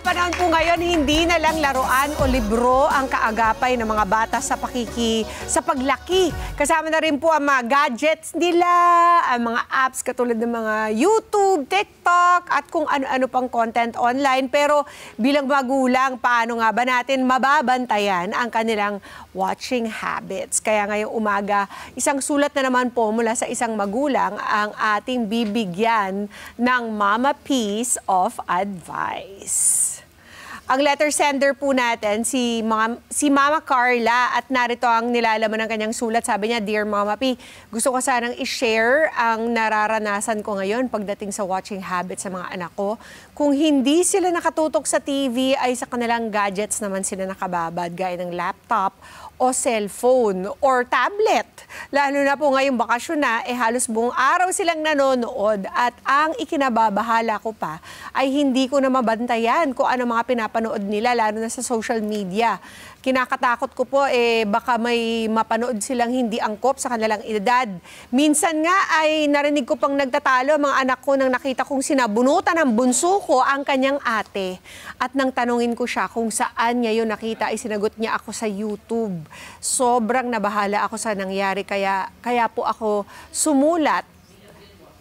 panahon po ngayon, hindi na lang laruan o libro ang kaagapay ng mga bata sa paglaki. Kasama na rin po ang mga gadgets nila, ang mga apps katulad ng mga YouTube, TikTok, at kung ano-ano pang content online. Pero bilang magulang, paano nga ba natin mababantayan ang kanilang watching habits? Kaya ngayong umaga, isang sulat na naman po mula sa isang magulang ang ating bibigyan ng Mama Piece of Advice. Ang letter sender po natin, si Mama Carla, at narito ang nilalaman ng kanyang sulat. Sabi niya, Dear Mama P, gusto ko sanang i-share ang nararanasan ko ngayon pagdating sa watching habits sa mga anak ko. Kung hindi sila nakatutok sa TV, ay sa kanilang gadgets naman sila nakababad, gaya ng laptop o cellphone or tablet. Lalo na po ngayong bakasyon na, halos buong araw silang nanonood, at ang ikinababahala ko pa ay hindi ko na mabantayan kung ano mga pinapanood nila, lalo na sa social media. Kinakatakot ko po, baka may mapanood silang hindi angkop sa kanilang edad. Minsan nga ay narinig ko pang nagtatalo mga anak ko nang nakita kong sinabunutan ng bunso ko ang kanyang ate. At nang tanungin ko siya kung saan niya yun nakita, ay sinagot niya ako sa YouTube. Sobrang nabahala ako sa nangyari, kaya po ako sumulat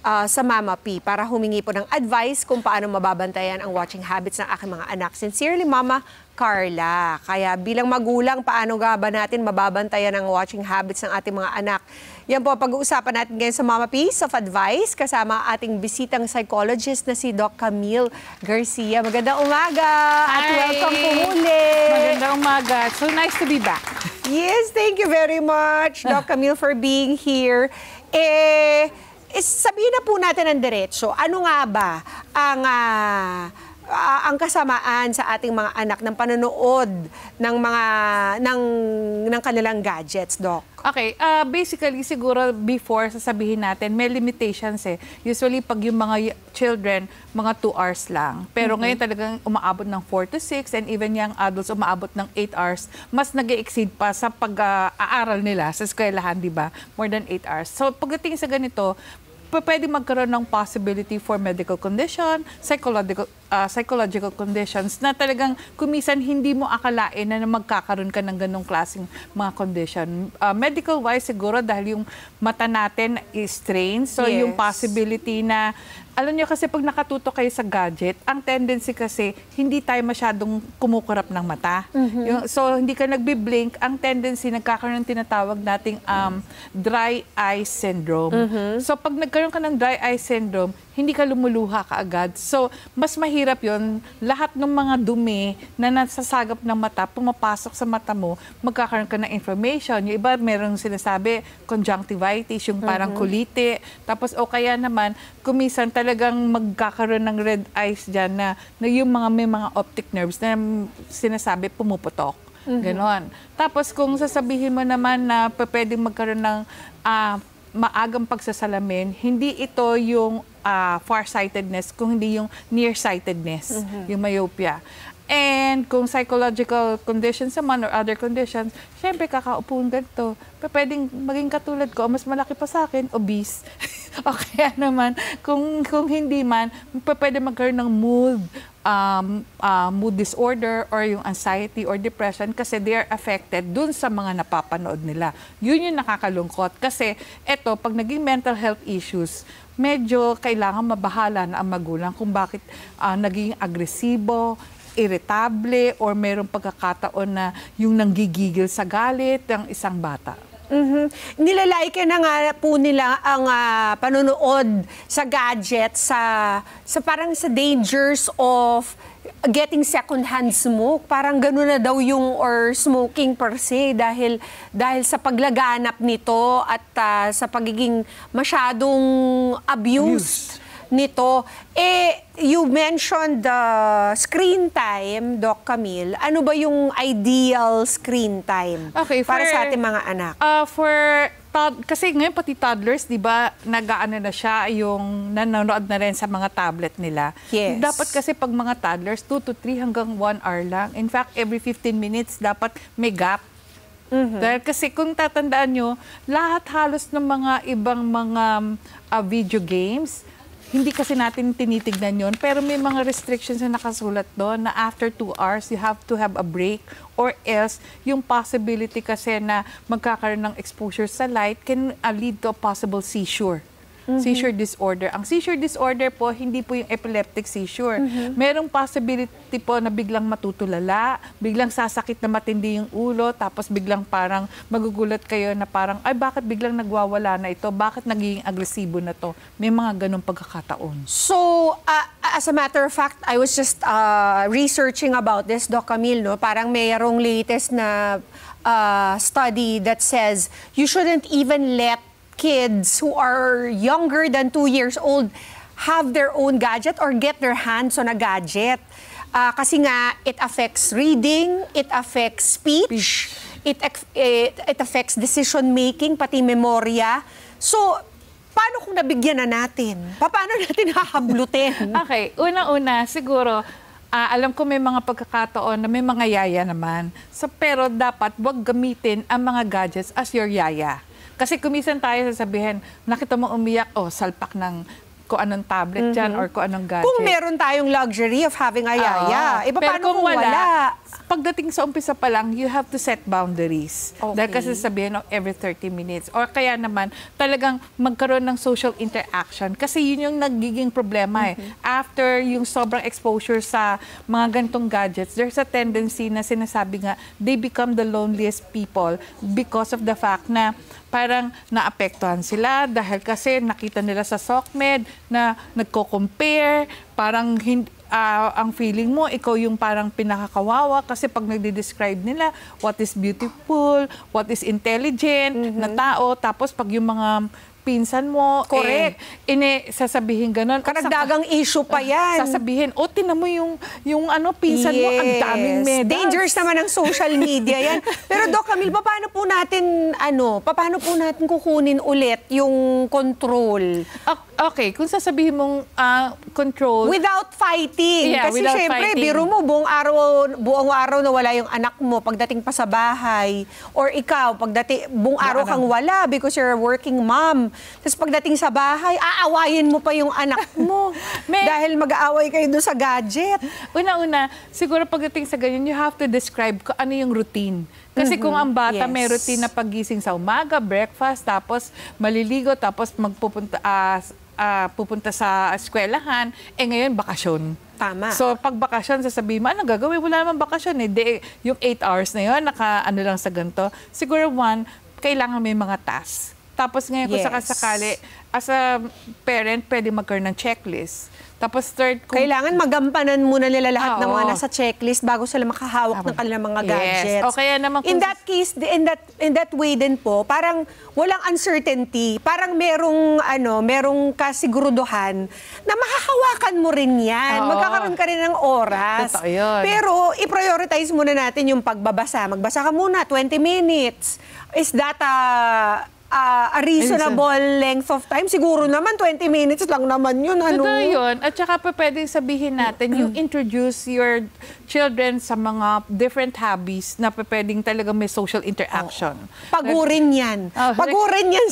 sa Mama P para humingi po ng advice kung paano mababantayan ang watching habits ng aking mga anak. Sincerely, Mama Carla. Kaya bilang magulang, paano nga ba natin mababantayan ang watching habits ng ating mga anak? Yan po pag-uusapan natin ngayon sa Mama Piece of Advice, kasama ating bisitang psychologist na si Doc Camille Garcia. Magandang umaga. Hi. At welcome po muli. Magandang umaga. So nice to be back. Yes, thank you very much, Doc Camille, for being here. Sabihin na po natin ang diretso, ano nga ba ang kasamaan sa ating mga anak ng panonood ng kanilang gadgets, Doc? Okay, basically siguro before sasabihin natin, may limitations eh. Usually pag yung mga children, mga 2 hours lang. Pero ngayon talagang umaabot ng 4 to 6, and even young adults umaabot ng 8 hours. Mas nag-exceed pa sa pag-aaral nila sa eskwelahan, di ba? More than 8 hours. So pagdating sa ganito, pwede magkaroon ng possibility for medical condition, psychological conditions na talagang kumisan hindi mo akalain na magkakaroon ka ng ganong klaseng mga condition. Medical-wise siguro dahil yung mata natin is strained, so yes, yung possibility na, alam niyo kasi pag nakatutok kayo sa gadget, ang tendency kasi hindi tayo masyadong kumukurap ng mata. So hindi ka nagbi-blink, ang tendency nagkakaroon ng tinatawag nating dry eye syndrome. So pag nagkaroon ka ng dry eye syndrome, hindi ka lumuluha kaagad. So mas mahirap yon. Lahat ng mga dumi na nasasagap ng mata, pumapasok sa mata mo, magkakaroon ka ng inflammation. Yung iba merong sinasabi, conjunctivitis, yung parang kulite. Tapos o kaya naman, kumisan talagang magkakaroon ng red eyes dyan na yung may mga optic nerves na sinasabi pumuputok. Ganon. Tapos kung sasabihin mo naman na pwedeng magkaroon ng maagang pagsasalamin, hindi ito yung farsightedness, kung hindi yung nearsightedness, yung myopia. And kung psychological conditions naman or other conditions, syempre kakaupuan ganito. Pwedeng maging katulad ko, mas malaki pa sa akin, obese. O kaya naman, kung hindi man, pwede magkaroon ng mood disorder or yung anxiety or depression kasi they are affected dun sa mga napapanood nila. Yun yung nakakalungkot. Kasi eto, pag naging mental health issues, medyo kailangan mabahala na ang magulang kung bakit naging agresibo, irritable, or mayroong pagkakataon na yung nanggigigil sa galit ng isang bata. Nilalike na nga po nila ang panonood sa gadget sa parang sa dangers of getting second-hand smoke. Parang gano'n na daw yung or smoking per se dahil sa paglaganap nito at sa pagiging masyadong abused nito. You mentioned the screen time, Doc Camille. Ano ba yung ideal screen time para sa ating mga anak? Kasi ngayon pati toddlers, di ba, nag-aano na siya, yung nanonood na rin sa mga tablet nila. Yes. Dapat kasi pag mga toddlers, 2 to 3 hanggang 1 hour lang. In fact, every 15 minutes, dapat may gap. Dahil kasi kung tatandaan nyo, lahat halos ng mga ibang mga video games, hindi kasi natin tinitignan yon, pero may mga restrictions na nakasulat doon na after 2 hours, you have to have a break, or else yung possibility kasi na magkakaroon ng exposure sa light can lead to a possible seizure. Seizure disorder. Ang seizure disorder po, hindi po yung epileptic seizure. Merong possibility po na biglang matutulala, biglang sasakit na matindi yung ulo, tapos biglang parang magugulat kayo na parang, ay bakit biglang nagwawala na ito? Bakit nagiging agresibo na to? May mga ganong pagkakataon. So, as a matter of fact, I was just researching about this, Doc Camille, no? Parang mayroong latest na study that says you shouldn't even let kids who are younger than 2 years old have their own gadget or get their hands on a gadget. Kasi nga, it affects reading, it affects speech, it affects decision-making, pati memorya. So, paano kung nabigyan na natin? Paano natin hahablutin? Okay, una-una, siguro, alam ko may mga pagkakataon na may mga yaya naman. So, pero dapat wag gamitin ang mga gadgets as your yaya. Kasi kumisan tayo sasabihin, nakita mo umiyak, salpak ng kung anong tablet dyan or kung anong gadget. Kung meron tayong luxury of having a yaya, paano kung wala? Pagdating sa umpisa pa lang, you have to set boundaries. Okay. Dahil kasi sabihin every 30 minutes. Or kaya naman, talagang magkaroon ng social interaction. Kasi yun yung nagiging problema eh. After yung sobrang exposure sa mga ganitong gadgets, there's a tendency na sinasabi nga, they become the loneliest people because of the fact na parang naapektuhan sila dahil kasi nakita nila sa SOCMED na nagko-compare, parang ang feeling mo, ikaw yung parang pinakakawawa kasi pag nagde-describe nila what is beautiful, what is intelligent na tao, tapos pag yung mga pinsan mo, correct. Sasabihin ganon. Karagdagang issue pa yan. Sasabihin, tinan mo yung pinsan mo, ang daming medals. Dangerous naman ang social media yan. Pero Doc Camille, paano po natin kukunin ulit yung control? Okay, kung sasabihin mong control. Without fighting. Yeah, kasi syempre, biro mo, buong araw na wala yung anak mo pagdating pa sa bahay. Or ikaw, buong araw kang wala because you're a working mom. Tapos pagdating sa bahay, aawayin mo pa yung anak mo. Dahil mag-aaway kayo doon sa gadget. Una-una, siguro pagdating sa ganyan, you have to describe kung ano yung routine. Kasi kung ang bata may routine na paggising sa umaga, breakfast, tapos maliligo, tapos pupunta sa eskwelahan, ngayon bakasyon. Tama. So pag bakasyon, sasabihin mo, anong gagawin? Wala naman bakasyon eh. Yung 8 hours na yun, naka-ano lang sa ganito. Siguro kailangan may mga tasks. Tapos ngayon kung sakasakali, as a parent, pwede magkaroon ng checklist. Tapos third, kailangan magampanan muna nila lahat ng mga nasa checklist bago sila makahawak ng kanilang mga gadgets. O kaya naman in that case, in that way din po, parang walang uncertainty. Parang merong kasiguruduhan na makakawakan mo rin yan. Magkakaroon ka rin ng oras. Totoo yun. Pero i-prioritize muna natin yung pagbabasa. Magbasa ka muna, 20 minutes. Is that a reasonable length of time? Siguro naman 20 minutes lang naman yun. Totoo yun. At saka pa pwedeng sabihin natin, you introduce your children sa mga different hobbies na pwedeng talaga may social interaction. Pagurin yan. Pagurin yan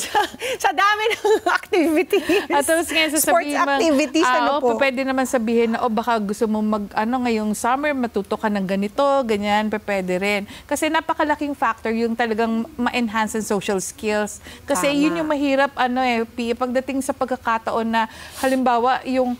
sa dami ng activities. At tapos ngayon sports activities, po. Pwede naman sabihin na, baka gusto mo ngayong summer, matuto ka ng ganito, ganyan, pwede rin. Kasi napakalaking factor yung talagang ma-enhance ang social skills. Kasi yun yung mahirap, pagdating sa pagkakataon na, halimbawa, yung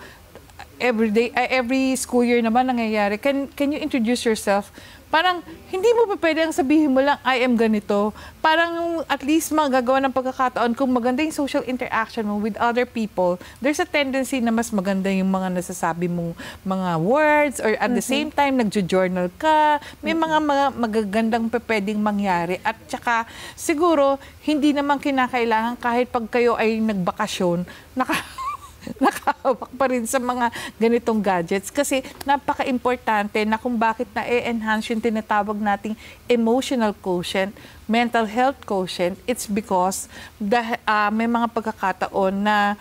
every school year naman nangyayari, can you introduce yourself? Parang, hindi mo pa pwede ang sabihin mo lang, I am ganito. Parang, at least magagawa ng pagkakataon, kung maganda yung social interaction mo with other people, there's a tendency na mas maganda yung mga nasasabi mong mga words, or at the same time, nagjo-journal ka, may mga magagandang pwedeng mangyari. At saka, siguro, hindi naman kinakailangan kahit pag kayo ay nagbakasyon, nakahawak pa rin sa mga ganitong gadgets kasi napaka-importante na kung bakit na-enhance yung tinatawag nating emotional quotient, mental health quotient, it's because may mga pagkakataon na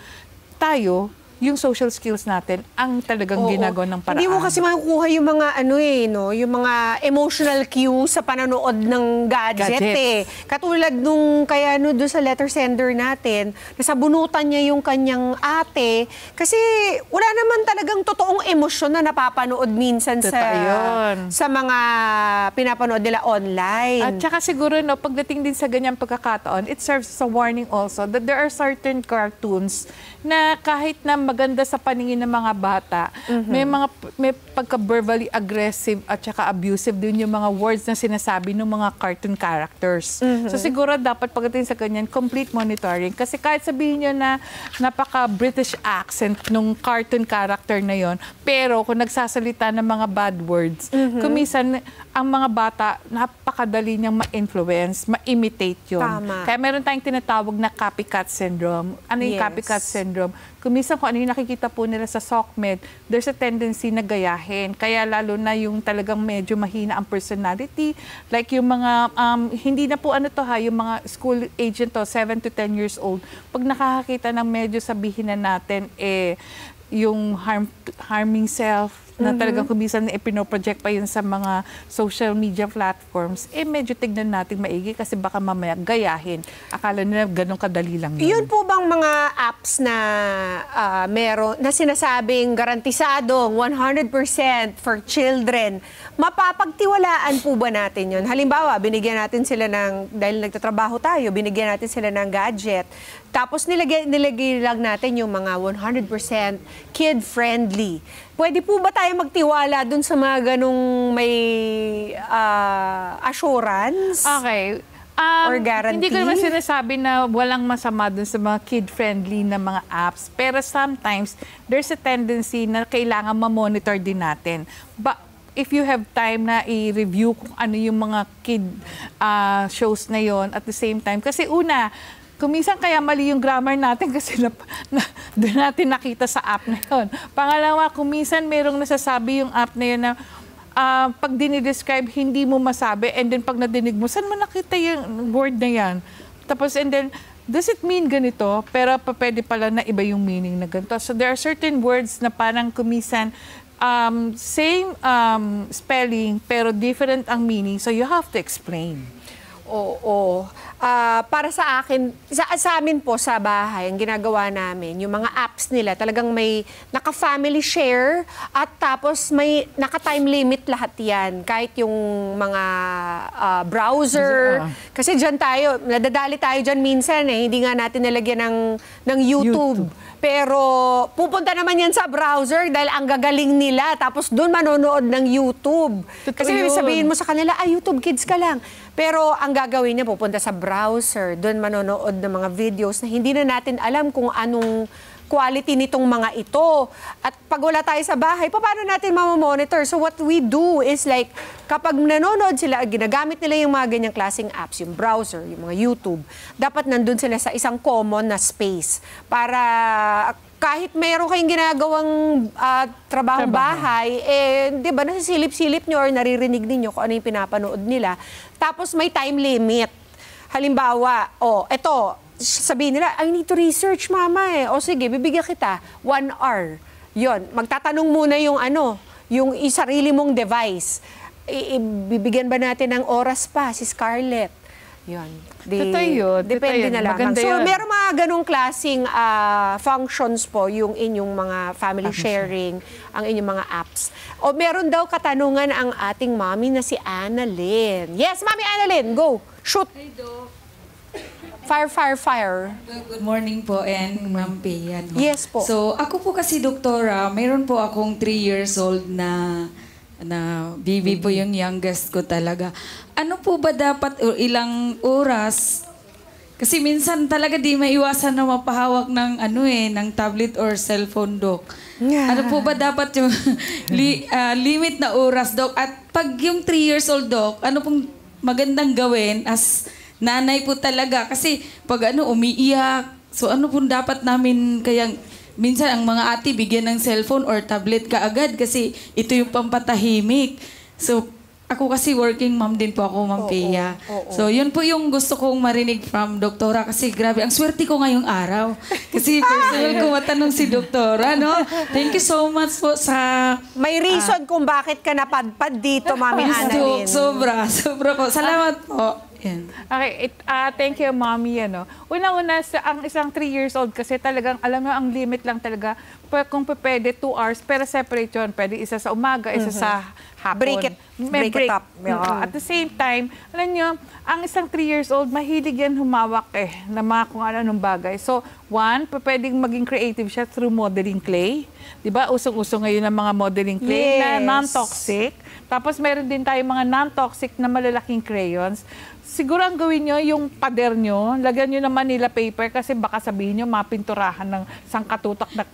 tayo yung social skills natin ang talagang ginagawa ng paraan. Hindi mo kasi makukuha yung mga yung mga emotional cue sa panonood ng gadget. Katulad nung doon sa letter sender natin, nasabunutan niya yung kanyang ate kasi wala naman talagang totoong emosyon na napapanood minsan sa mga pinapanood nila online. At saka siguro pagdating din sa ganyang pagkakataon, it serves as a warning also that there are certain cartoons na kahit na maganda sa paningin ng mga bata, may pagka-verbally aggressive at saka abusive din yung mga words na sinasabi ng mga cartoon characters. So siguro dapat pagdating sa ganyan, complete monitoring. Kasi kahit sabihin nyo na napaka-British accent nung cartoon character na yon, pero kung nagsasalita ng mga bad words, kumisan ang mga bata, napakadali niyang ma-influence, ma-imitate yun. Tama. Kaya meron tayong tinatawag na copycat syndrome. Ano yung copycat syndrome? Kumisan kung ano yung nakikita po nila sa SOCMED, there's a tendency na gayahin. Kaya lalo na yung talagang medyo mahina ang personality, like yung mga, hindi na po yung mga school agent 7 to 10 years old, pag nakakakita ng medyo sabihin na natin, yung harming self, na talagang kumisan pinoproject pa yun sa mga social media platforms, medyo tignan natin maigi kasi baka mamaya gayahin. Akala nila ganun kadali lang yun. Yun po bang mga apps na meron, na sinasabing garantisadong 100% for children, mapapagtiwalaan po ba natin yun? Halimbawa, binigyan natin sila dahil nagtatrabaho tayo, binigyan natin sila ng gadget, tapos nilagay lang natin yung mga 100% kid-friendly. Pwede po ba tayo magtiwala dun sa mga ganong may assurance? Okay. Or guarantee? Hindi ko naman sinasabi na walang masama dun sa mga kid-friendly na mga apps. Pero sometimes, there's a tendency na kailangan ma-monitor din natin. But if you have time na i-review kung ano yung mga kid shows na yon at the same time. Kasi una, kumisan kaya mali yung grammar natin kasi doon natin nakita sa app na yun. Pangalawa, kumisan merong nasasabi yung app na yun na pag dinidescribe, hindi mo masabi, and then pag nadinig mo, saan mo nakita yung word na yan? Tapos, and then, does it mean ganito? Pero pwede pala na iba yung meaning na ganito. So there are certain words na parang kumisan, same spelling, pero different ang meaning. So you have to explain. Oo. Para sa akin, sa amin po sa bahay, ang ginagawa namin, yung mga apps nila, talagang may naka-family share at tapos may naka-time limit lahat yan. Kahit yung mga browser. Kasi dyan tayo, nadadali tayo dyan minsan hindi nga natin nilagyan ng YouTube. Pero pupunta naman yan sa browser dahil ang gagaling nila. Tapos doon manonood ng YouTube. Kasi sabihin mo sa kanila, YouTube Kids ka lang. Pero ang gagawin niya, pupunta sa browser. Doon manonood ng mga videos na hindi na natin alam kung anong quality nitong mga ito. At pag wala tayo sa bahay, paano natin mamamonitor? So what we do is like, kapag nanonood sila, ginagamit nila yung mga ganyang klaseng apps, yung browser, yung mga YouTube, dapat nandun sila sa isang common na space para kahit mayroon kayong ginagawang trabahong bahay, di ba, nasisilip-silip nyo or naririnig ninyo kung ano yung pinapanood nila. Tapos may time limit. Halimbawa, eto, sabihin nila, I need to research, mama O sige, bibigyan kita 1 hour. Yon, magtatanong muna yung yung sarili mong device. Bibigyan ba natin ng oras pa si Scarlett? Yun. Depende na lang. So, meron mga ganong klaseng functions po yung inyong mga family sharing, ang inyong mga apps. O meron daw katanungan ang ating mommy na si Annalyn. Yes, Mami Annalyn, go. Shoot. Hi, Doc. Fire. Good morning po, and Ma'am Pia. Yes po. So, ako po kasi, doktora, mayroon po akong 3 years old na baby po yung youngest ko talaga. Ano po ba dapat, o ilang oras? Kasi minsan talaga di maiwasan na mapahawak ng ng tablet or cellphone, Dok. Yeah. Ano po ba dapat yung limit na oras, Dok? At pag yung 3 years old, Dok, ano pong magandang gawin as nanay po talaga? Kasi pag umiiyak, so ano pong dapat namin kayang minsan ang mga ate bigyan ng cellphone or tablet kaagad kasi ito yung pampatahimik. So, ako kasi working mom din po ako, Ma'am Pia. So, yun po yung gusto kong marinig from Doktora kasi grabe, ang swerte ko ngayong araw. Kasi personal ko matanong si Doktora, no? Thank you so much po sa... May reason kung bakit ka napadpad dito, Mami Annalyn. Sobra po. Salamat po. Yan. Okay, thank you, Mommy. Una-una, ang isang 3 years old kasi talagang, alam mo, ang limit lang talaga, kung pwede 2 hours, pero separate yun. Pwede isa sa umaga, isa sa hapon. Break it up. At the same time, alam nyo, ang isang 3 years old, mahilig yan humawak na mga kung ano-anong bagay. So, one, pwedeng maging creative siya through modeling clay. Diba? Usong-usong ngayon ang mga modeling clay na non-toxic. Tapos meron din tayo mga non-toxic na malalaking crayons. Siguro ang gawin nyo, yung pader nyo, lagyan nyo ng Manila paper kasi baka sabihin nyo, mapinturahan ng sangkatutak na,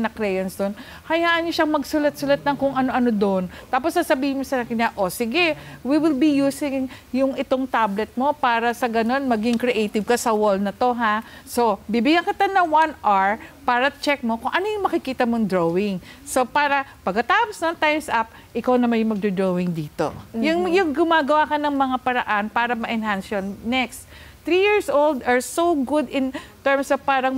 na crayons doon. Hayaan nyo siyang magsulat-sulat ng kung ano-ano doon. Tapos sasabihin mo sa kanya, sige, we will be using yung itong tablet mo para sa ganun maging creative ka sa wall na to, ha? So, bibigyan kita ng 1 hour para check mo kung ano yung makikita mong drawing. So, para pagkatapos ng time's up, ikaw na may magdo-drawing dito. Yung gumagawa ka ng mga paraan para ma-enhance yun. Next, 3 years old are so good in terms of parang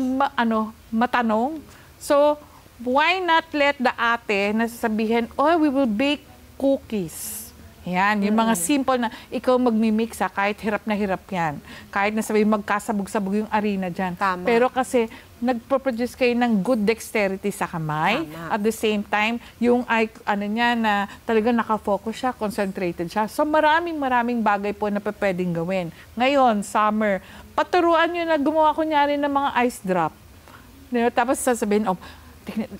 matanong. So, why not let the ate na sasabihin, we will bake cookies. Yan, yung mga simple na ikaw magmimix kahit hirap na hirap yan. Kahit na sabihin magkasabog-sabog yung arena dyan. Tama. Pero kasi nagpo-produce kayo ng good dexterity sa kamay. Tama. At the same time, yung niya na talaga nakafocus siya, concentrated siya. So maraming bagay po na pwedeng gawin. Ngayon, summer, paturuan nyo na gumawa kunyari ng mga ice drop. Tapos sasabihin,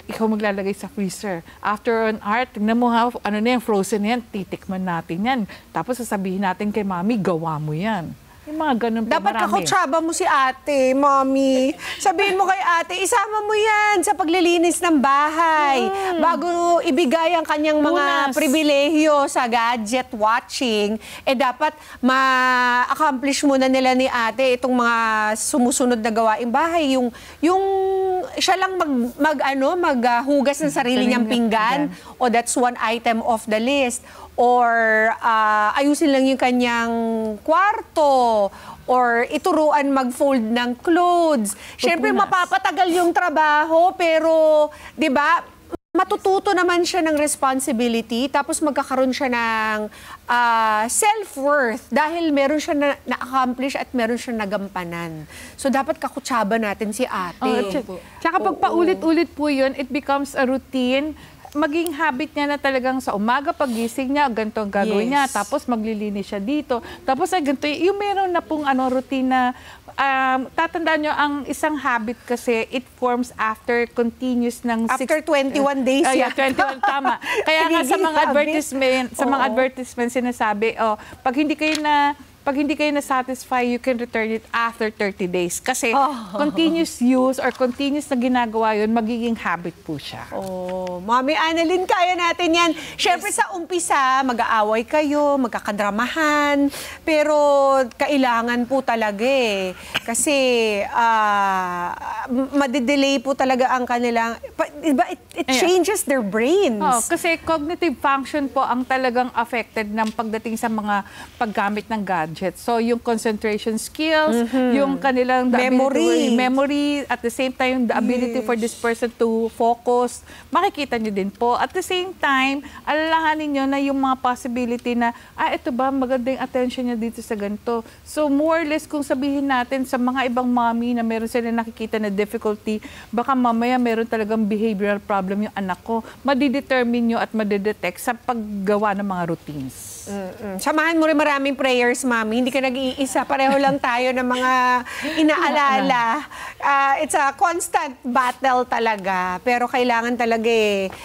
ikaw maglalagay sa freezer. After an hour, tignan mo ha, frozen yan, titikman natin yan. Tapos sasabihin natin kay Mami, gawa mo yan. Yung mga ganun po, Dapat kakutsaba mo si ate, Mommy. Sabihin mo kay ate, isama mo yan sa paglilinis ng bahay. Bago ibigay ang kanyang mga pribilehyo sa gadget watching, dapat ma-accomplish muna nila ni ate itong mga sumusunod na gawaing bahay. Yung siya lang maghugas ng sarili niyang pinggan, that's one item off the list. Or ayusin lang yung kanyang kwarto, or ituruan mag-fold ng clothes. Siyempre, mapapatagal yung trabaho, pero, di ba, matututo naman siya ng responsibility, tapos magkakaroon siya ng self-worth dahil meron siya na-accomplish at meron siya nagampanan. So, dapat kakutsaba natin si ate. Tsaka pag paulit-ulit po yun, it becomes a routine. Maging habit niya na talagang sa umaga pagising niya, ganito ang gagawin niya, tapos maglilinis siya dito. Tapos ganito, yung meron na pong routine na, tatandaan nyo, ang isang habit kasi, it forms after continuous ng... After 21 days yan. 21, tama. Kaya nga sa mga advertisement, sinasabi, pag hindi kayo na-satisfy, you can return it after 30 days. Kasi continuous use or continuous na ginagawa yun, magiging habit po siya. Mami Annalyn, kaya natin yan. Siyempre sa umpisa, mag-aaway kayo, magkakadramahan, pero kailangan po talaga Kasi madidelay po talaga ang kanilang... It changes their brains. Kasi cognitive function po ang talagang affected ng pagdating sa mga paggamit ng gadget. So, yung concentration skills, yung kanilang memory, at the same time, the ability for this person to focus, makikita nyo din po. At the same time, alalahanin nyo na yung mga possibility na, ito ba, maganda yung attention niya dito sa ganito. So, more or less, kung sabihin natin sa mga ibang mommy na meron sila nakikita na difficulty, baka mamaya meron talagang behavioral problem yung anak ko, madidetermine nyo at madidetect sa paggawa ng mga routines. Samahan mo rin maraming prayers, Mami. Hindi ka nag-iisa. Pareho lang tayo ng mga inaalala. It's a constant battle talaga. Pero kailangan talaga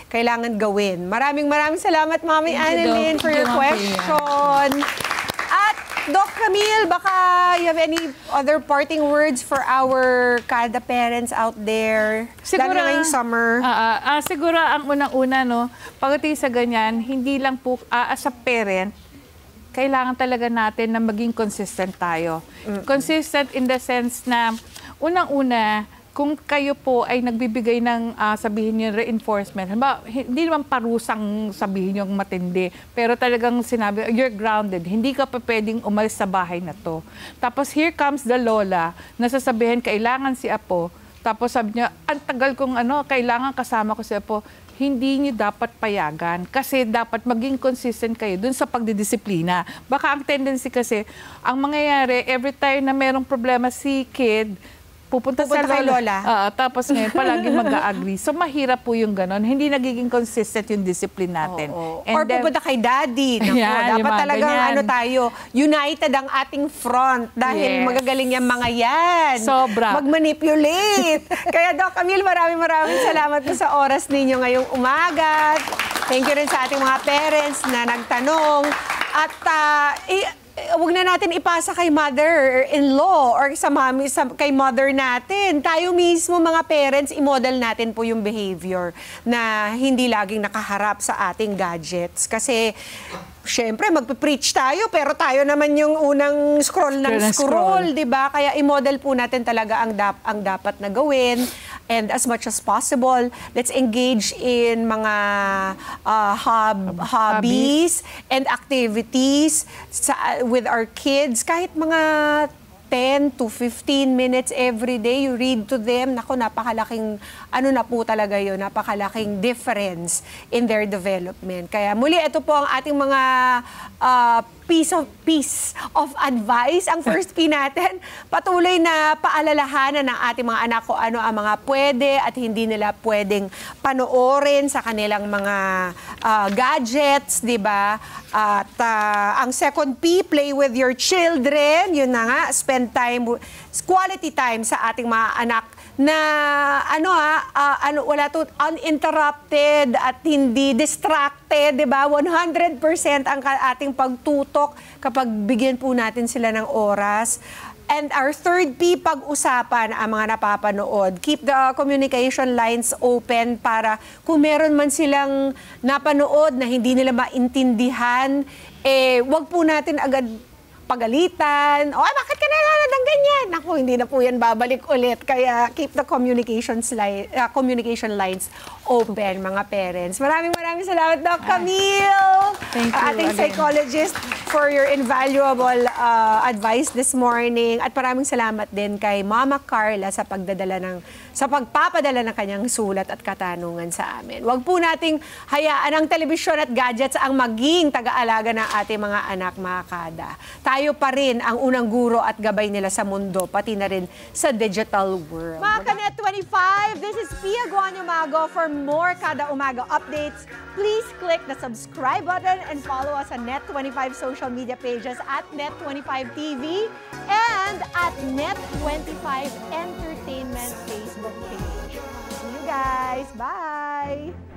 kailangan gawin. Maraming salamat, Mami Annalyn, for your question. At Doc Camille, baka you have any other parting words for our kada parents out there? Siguro Lalo na ngayong summer. Siguro ang unang-una, pagdating sa ganyan, hindi lang po as a parent, kailangan talaga natin na maging consistent tayo. Consistent in the sense na, unang-una, kung kayo po ay nagbibigay ng sabihin niyo reinforcement, hindi naman parusang sabihin yung matindi, pero talagang sinabi, you're grounded, hindi ka pa pwedeng umalis sa bahay na to. Tapos here comes the lola, na sasabihin, kailangan si Apo, tapos sabi niya, ang tagal kong kailangan kasama ko si Apo, hindi niyo dapat payagan kasi dapat maging consistent kayo dun sa pagdidisiplina. Baka ang tendency kasi, ang mangyayari, every time na merong problema si kid, pupunta sa kay lola. Tapos ngayon, palagi mag-a-agree. So, mahirap po yung ganon. Hindi nagiging consistent yung discipline natin. Or pupunta kay daddy. Naku, Yan, dapat talagang tayo, united ang ating front dahil magagaling yung mga yan. Sobra. Mag-manipulate. Kaya Doc Camille, maraming salamat po sa oras ninyo ngayong umaga. Thank you rin sa ating mga parents na nagtanong. At huwag na natin ipasa kay mother-in-law or kay mother natin. Tayo mismo mga parents, i-model natin po yung behavior na hindi laging nakaharap sa ating gadgets. Kasi, syempre, magpe-preach tayo, pero tayo naman yung unang scroll, di ba? Kaya i-model po natin talaga ang dapat na gawin. And as much as possible, let's engage in mga hobbies and activities with our kids. Kahit mga 10 to 15 minutes every day, you read to them. Naku, napakalaking, na po talaga yun, napakalaking difference in their development. Kaya muli, ito po ang ating mga piece of advice. Ang first P natin, patuloy na paalalahanan ng ating mga anak kung ano ang mga pwede at hindi nila pwedeng panoorin sa kanilang mga gadgets, di ba? At ang second P, play with your children. Yun na nga, spend time, quality time sa ating mga anak na wala to uninterrupted at hindi distracted, 'di ba? 100% ang ating pagtutok kapag bigyan po natin sila ng oras. And our third P, pag-usapan ang mga napapanood. Keep the communication lines open para kung meron man silang napanood na hindi nila maintindihan, wag po natin agad pagalitan. Bakit ka nanonood ng ganyan? Naku, hindi na po yan babalik ulit. Kaya keep the communication lines open, mga parents. Maraming salamat, Doc Camille. Thank you ating again. Psychologist, for your invaluable advice this morning. At maraming salamat din kay Mama Carla sa pagpapadala ng kanyang sulat at katanungan sa amin. Huwag po nating hayaan ang telebisyon at gadgets ang maging taga-alaga ng ating mga anak, mga kada. Tayo pa rin ang unang guro at gabay nila sa mundo, pati na rin sa digital world. Mga Kanet 25, this is Pia Guanyo Mago. For more Kada Umaga updates, please click the subscribe button and follow us on Net25 social media pages at Net25TV and at Net25 Entertainment Facebook page. See you guys. Bye!